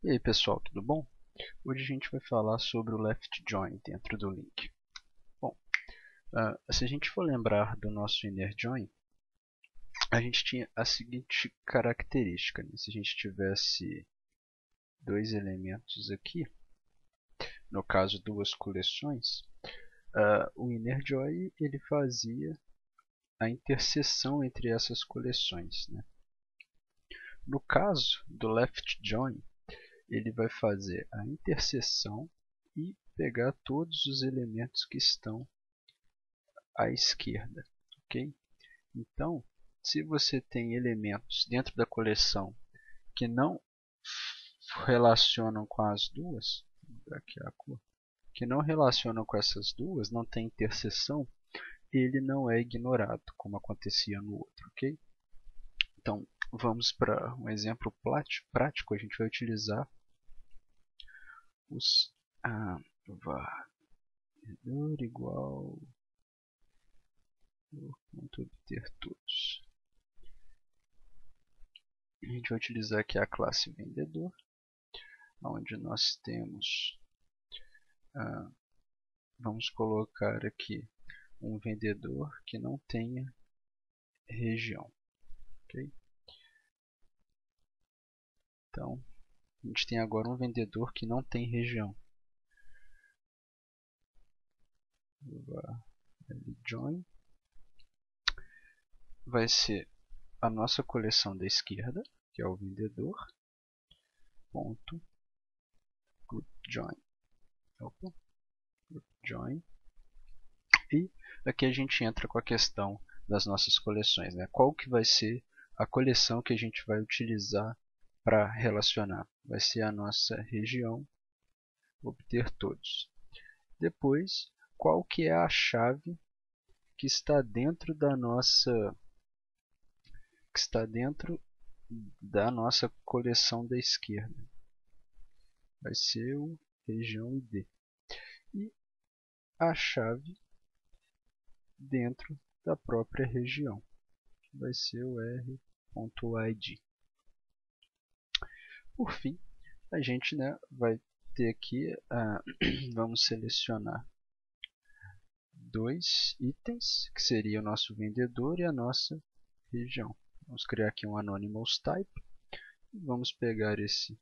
E aí pessoal, tudo bom? Hoje a gente vai falar sobre o left join dentro do link. Bom, se a gente for lembrar do nosso inner join, a gente tinha a seguinte característica, né? Se a gente tivesse dois elementos aqui, no caso duas coleções, o inner join ele fazia a interseção entre essas coleções, né? No caso do left join, ele vai fazer a interseção e pegar todos os elementos que estão à esquerda, ok? Então, se você tem elementos dentro da coleção que não relacionam com as duas, vou dar aqui a cor, que não relacionam com essas duas, não tem interseção, ele não é ignorado, como acontecia no outro, ok? Então, vamos para um exemplo prático. A gente vai utilizar os var igual ponto obter todos. A gente vai utilizar aqui a classe vendedor, onde nós temos, vamos colocar aqui um vendedor que não tenha região, ok? Então, a gente tem agora um vendedor que não tem região. Join vai ser a nossa coleção da esquerda, que é o vendedor, ponto group join. Group join. E aqui a gente entra com a questão das nossas coleções, né? Qual que vai ser a coleção que a gente vai utilizar para relacionar? Vai ser a nossa região, obter todos. Depois, qual que é a chave que está dentro da nossa coleção da esquerda? Vai ser o região ID. E a chave dentro da própria região, que vai ser o r.id. Por fim, a gente, né, vai ter aqui, vamos selecionar dois itens, que seria o nosso vendedor e a nossa região. Vamos criar aqui um anonymous type e vamos pegar esse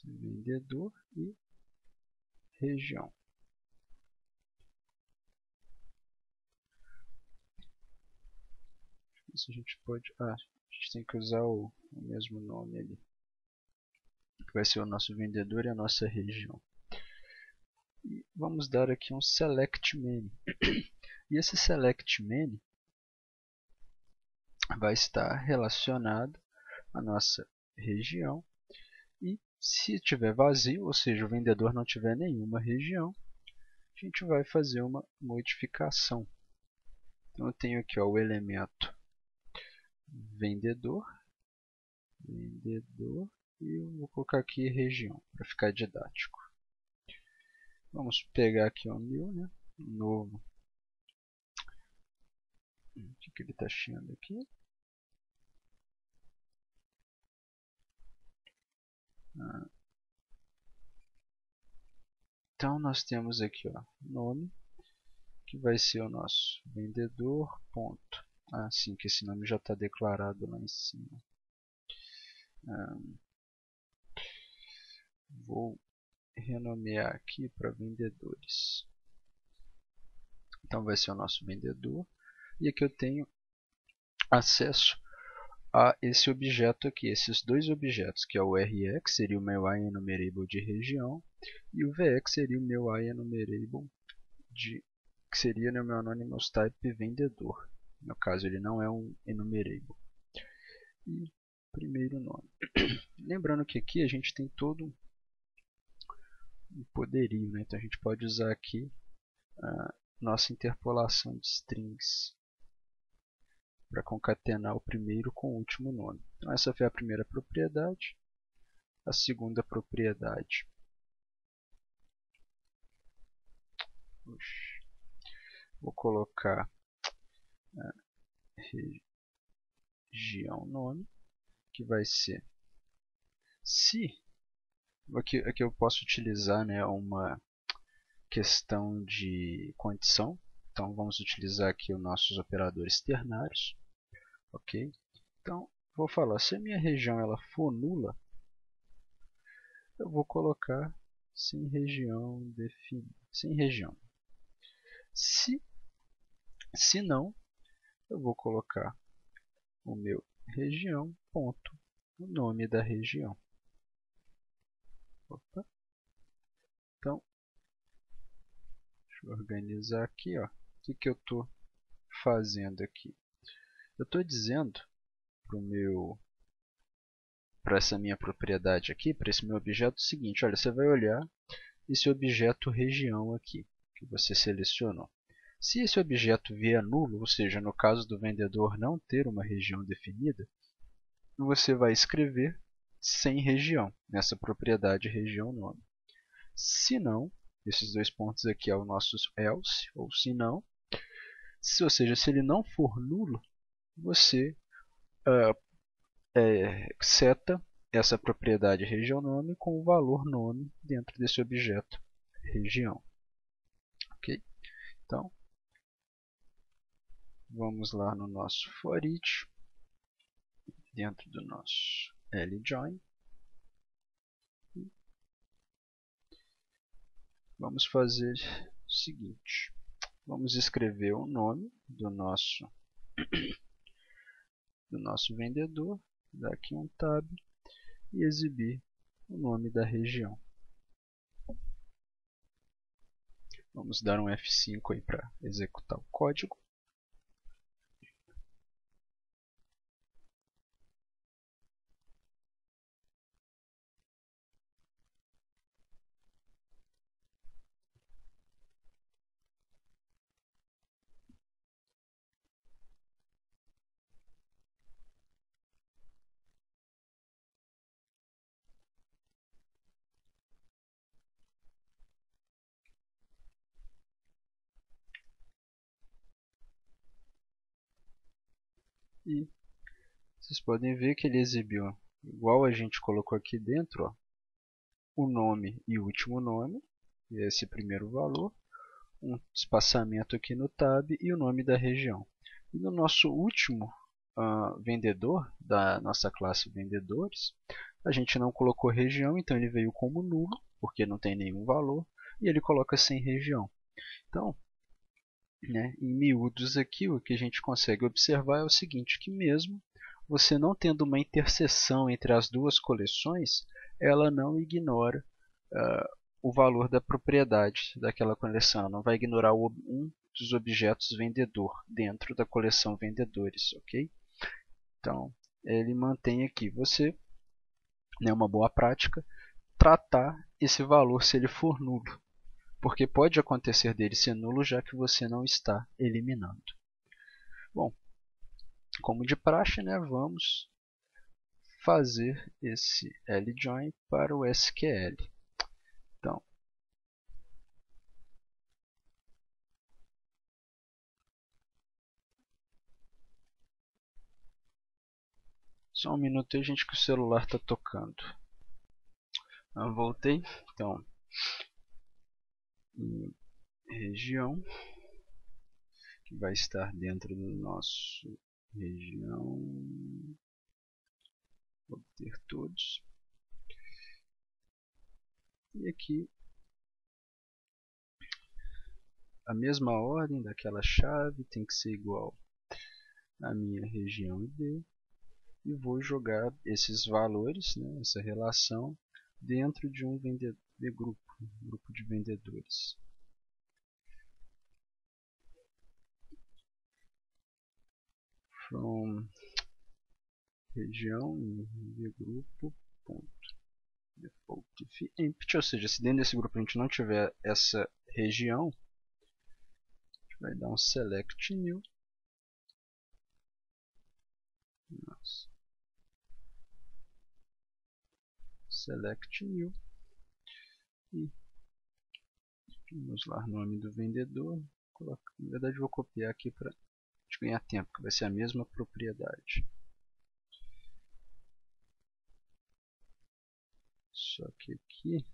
vendedor e região. Isso a gente pode, a gente tem que usar o mesmo nome ali, que vai ser o nosso vendedor e a nossa região. E vamos dar aqui um select many. E esse select many vai estar relacionado à nossa região. E se estiver vazio, ou seja, o vendedor não tiver nenhuma região, a gente vai fazer uma modificação. Então eu tenho aqui o elemento vendedor, e eu vou colocar aqui região, para ficar didático. Vamos pegar aqui o new, né? Novo. O que ele está achando aqui? Então nós temos aqui, ó, nome, que vai ser o nosso vendedor, ponto. Sim, que esse nome já está declarado lá em cima. Vou renomear aqui para vendedores. Então vai ser o nosso vendedor. E aqui eu tenho acesso a esse objeto aqui, esses dois objetos, que é o RE, que seria o meu IEnumerable de região, e o VE, que seria o meu IEnumerable que seria no meu anonymous type vendedor. No caso, ele não é um enumerable. E primeiro nome. Lembrando que aqui a gente tem todo um poderio, né? Então a gente pode usar aqui a nossa interpolação de strings para concatenar o primeiro com o último nome. Então essa foi a primeira propriedade. A segunda propriedade. Vou colocar região nome, que vai ser, se aqui eu posso utilizar, né, uma questão de condição. Então vamos utilizar aqui os nossos operadores ternários, ok? Então vou falar, se a minha região ela for nula, eu vou colocar sem região definida, sem região. Se não, eu vou colocar o meu região ponto, o nome da região. Opa. Então, deixa eu organizar aqui, ó. O que eu estou fazendo aqui? Eu estou dizendo para essa minha propriedade aqui, para esse meu objeto, o seguinte: olha, você vai olhar esse objeto região aqui, que você selecionou. Se esse objeto vier nulo, ou seja, no caso do vendedor não ter uma região definida, você vai escrever sem região, nessa propriedade região nome. Se não, esses dois pontos aqui é o nosso else, ou se não, ou seja, se ele não for nulo, você seta essa propriedade região nome com o valor nome dentro desse objeto região. Ok? Então, vamos lá no nosso for each, dentro do nosso ljoin. Vamos fazer o seguinte: vamos escrever o nome do nosso vendedor, dar aqui um tab e exibir o nome da região. Vamos dar um F5 aí para executar o código. E vocês podem ver que ele exibiu, igual a gente colocou aqui dentro, ó, o nome e o último nome, e esse primeiro valor, um espaçamento aqui no tab e o nome da região. E no nosso último vendedor, da nossa classe vendedores, a gente não colocou região, então ele veio como nulo, porque não tem nenhum valor, e ele coloca sem região. Então, né, em miúdos aqui, o que a gente consegue observar é o seguinte, que mesmo você não tendo uma interseção entre as duas coleções, ela não ignora o valor da propriedade daquela coleção. Ela não vai ignorar um dos objetos vendedor dentro da coleção vendedores, ok? Então, ele mantém aqui. Você, né, uma boa prática, tratar esse valor se ele for nulo, porque pode acontecer dele ser nulo já que você não está eliminando. Bom, como de praxe, né, vamos fazer esse ljoin para o SQL. Então, só um minuto aí, gente, que o celular está tocando. Voltei. Então, em região, que vai estar dentro do nosso região, obter todos. E aqui, a mesma ordem daquela chave tem que ser igual à minha região ID. E vou jogar esses valores, né, essa relação, dentro de um grupo de vendedores. From região grupo ponto default empty, ou seja, se dentro desse grupo a gente não tiver essa região, a gente vai dar um select new. Select new e vamos lá, nome do vendedor. Na verdade vou copiar aqui para ganhar tempo, que vai ser a mesma propriedade. Só que aqui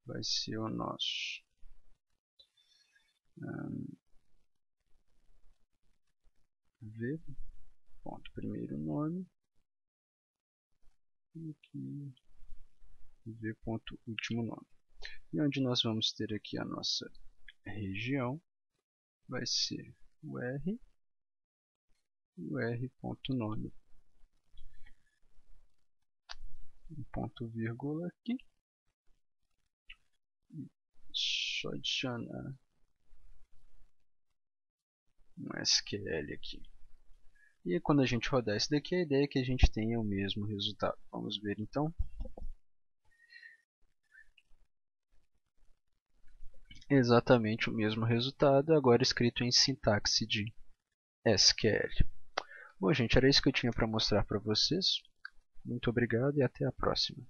vai ser o nosso v ponto primeiro nome e aqui v ponto último nome. E onde nós vamos ter aqui a nossa região vai ser o R e o R ponto nome. Um ponto vírgula aqui. Só adicionar um SQL aqui. E quando a gente rodar isso daqui, a ideia é que a gente tenha o mesmo resultado. Vamos ver então. Exatamente o mesmo resultado, agora escrito em sintaxe de SQL. Bom, gente, era isso que eu tinha para mostrar para vocês. Muito obrigado e até a próxima.